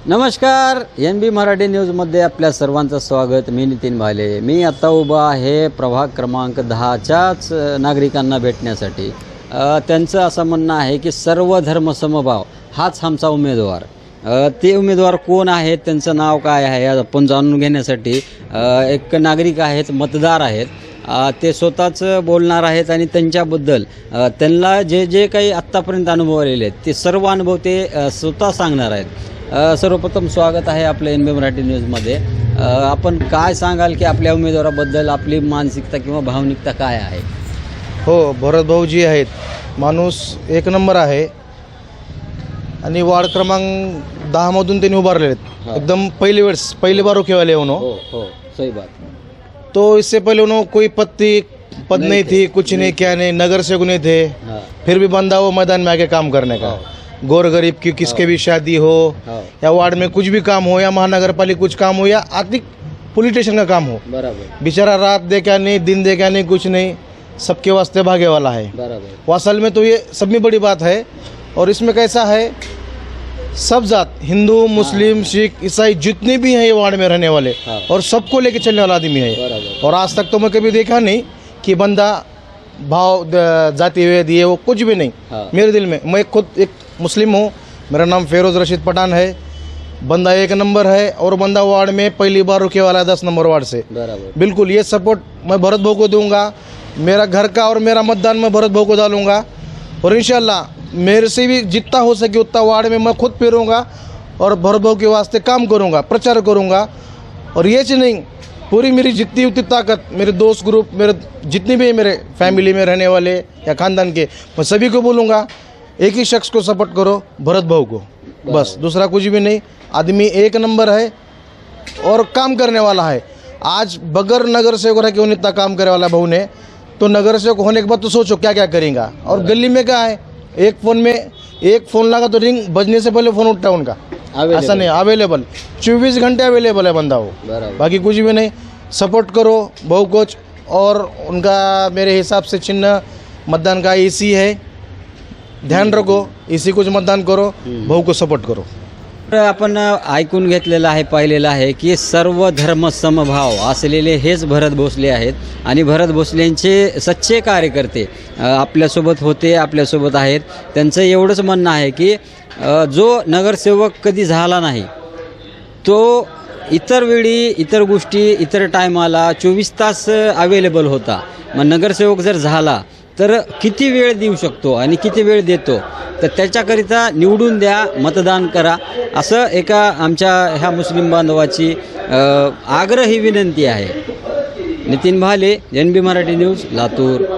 नमस्कार, NB मराठी न्यूजमध्ये आपल्या सर्वांचं स्वागत। मी नितीन भाले। मी आता उभा आहे प्रभाग क्रमांक 10च्याच नागरिकांना भेटण्यासाठी। त्यांचं असं म्हणणं आहे की सर्व धर्म समभाव हाच आमचा उमेदवार। ते उमेदवार कोण आहेत, त्यांचं नाव काय आहे आपण जाणून घेण्यासाठी एक नागरिक आहेत, मतदार आहेत, ते स्वतःच बोलणार आहेत आणि त्यांच्याबद्दल त्यांना जे जे काही आत्तापर्यंत अनुभव आलेले आहेत ते सर्व अनुभव ते स्वतः सांगणार आहेत। सर्वप्रथम स्वागत आहे आपल्या NB मराठी न्यूजमध्ये। आपण काय सांगाल की आपल्या उमेदवाराबद्दल आपली मानसिकता किंवा भावनिकता काय आहे? हो, भरत भाऊजी आहेत, माणूस एक नंबर आहे आणि वार्ड क्रमांक 10 मधून त्यांनी उभारले आहेत। एकदम पहली बार रुके वाले उन्होंने। हो, सही बात। तो इससे पहले उन्होंने कोई पद नहीं थी, कुछ नहीं किया, नहीं नगर सेवक नहीं थे, फिर भी बंदा वो मैदान में आके काम करने का। गौर गरीब की किसके भी शादी हो या वार्ड में कुछ भी काम हो या महानगर पालिका कुछ काम हो या आर्थिक पुलिस स्टेशन का काम हो, बराबर, बेचारा रात देखा नहीं, दिन देखा नहीं, कुछ नहीं, सबके वास्ते भागे वाला है। बराबर। असल में तो ये सब में बड़ी बात है। और इसमें कैसा है, सब जात, हिंदू, मुस्लिम, सिख, ईसाई जितने भी हैं ये वार्ड में रहने वाले और सबको लेके चलने वाला आदमी है। और आज तक तो मैं कभी देखा नहीं कि बंदा भाव जाति वेद ये वो कुछ भी नहीं। मेरे दिल में, मैं खुद एक मुस्लिम हूँ, मेरा नाम फेरोज रशीद पठान है। बंदा एक नंबर है और बंदा वार्ड में पहली बार रुके वाला है 10 नंबर वार्ड से। बिल्कुल ये सपोर्ट मैं भरत भाऊ को दूंगा। मेरा घर का और मेरा मतदान मैं भरत भाऊ को डालूंगा और इंशाल्लाह मेरे से भी जितना हो सके उतना वार्ड में मैं खुद फिरूंगा और भरत भाऊ के वास्ते काम करूंगा, प्रचार करूंगा। और ये चीज़ नहीं, पूरी मेरी जितनी उतनी ताकत, मेरे दोस्त ग्रुप, मेरे जितने भी मेरे फैमिली में रहने वाले या ख़ानदान के, मैं सभी को बोलूँगा एक ही शख्स को सपोर्ट करो, भरत भाऊ को, बस, दूसरा कुछ भी नहीं। आदमी एक नंबर है और काम करने वाला है। आज बगैर नगर सेवक रह के उन्हें इतना काम करने वाला भाऊ ने, तो नगर सेवक होने के बाद तो सोचो क्या क्या करेंगे। और गली में क्या है, एक फ़ोन लगा तो रिंग बजने से पहले फ़ोन उठता है उनका, ऐसा नहीं, अवेलेबल 24 घंटे अवेलेबल है बंदा वो, बाकी कुछ भी नहीं। सपोर्ट करो भाऊ को। और उनका मेरे हिसाब से चिन्ह मतदान का इसी है, ध्यान रखो, इसी कुछ मतदान करो, भाऊ को सपोर्ट करो। आपण ऐकून घेतलेलं आहे, पाहिलेलं आहे की सर्व धर्म समभाव असलेले हेच भरत भोसले आहेत आणि भरत भोसलेंचे सच्चे कार्यकर्ते आपल्यासोबत होते, आपल्यासोबत आहेत। त्यांचं एवढंच म्हणणं आहे की जो नगरसेवक कधी झाला नाही तो इतर वेळी, इतर गोष्टी, इतर टायमाला 24 तास अवेलेबल होता। मग नगरसेवक जर झाला तर किती वेळ देऊ शकतो आणि किती वेळ देतो, तर त्याच्याकरिता निवडून द्या, मतदान करा, असं एका आमच्या ह्या मुस्लिम बांधवाची आग्रही विनंती आहे। नितीन भाले, NB मराठी न्यूज, लातूर।